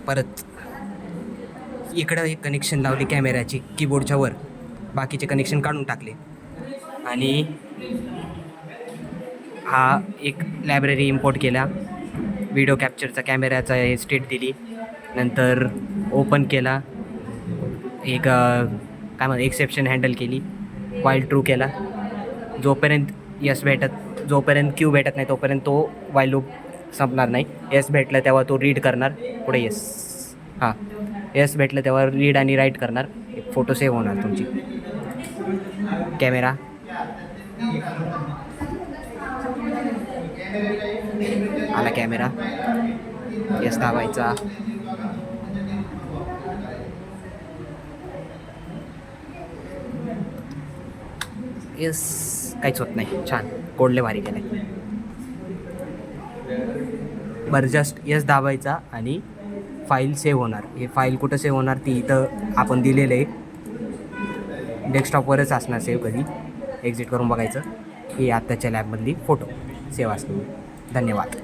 परत इकडं एक कनेक्शन लावली कॅमेऱ्याची कीबोर्डच्या वर, बाकीचे कनेक्शन काढून टाकले आणि हा एक लायब्ररी इम्पोर्ट केला, व्हिडिओ कॅप्चरचा कॅमेऱ्याचा हे स्टेट दिली, नंतर ओपन केला, एक काय म्हणतात एक्सेप्शन हँडल केली, वाईल ट्रू केला. जोपर्यंत क्यू भेटत नाही तोपर्यंत तो वाईल लूप संपणार नाही. एस भेटलं तेव्हा तो रीड करणार, पुढे एस भेटलं तेव्हा रीड आणि राईट करणार, एक फोटो सेव्ह होणार तुमची. कॅमेरा आला, कॅमेरा एस दाबायचा, येस काहीच होत नाही. छान, कोडले भारी केलं आहे. बरं जस्ट येस दाबायचा आणि फाईल सेव्ह होणार. हे फाईल कुठं सेव्ह होणार ती इथं आपण दिलेलं आहे, डेस्कटॉपवरच असणार सेव्ह. कधी एक्झिट करून बघायचं. ही आत्ताच्या लॅबमधली फोटो सेव्ह असतो. धन्यवाद.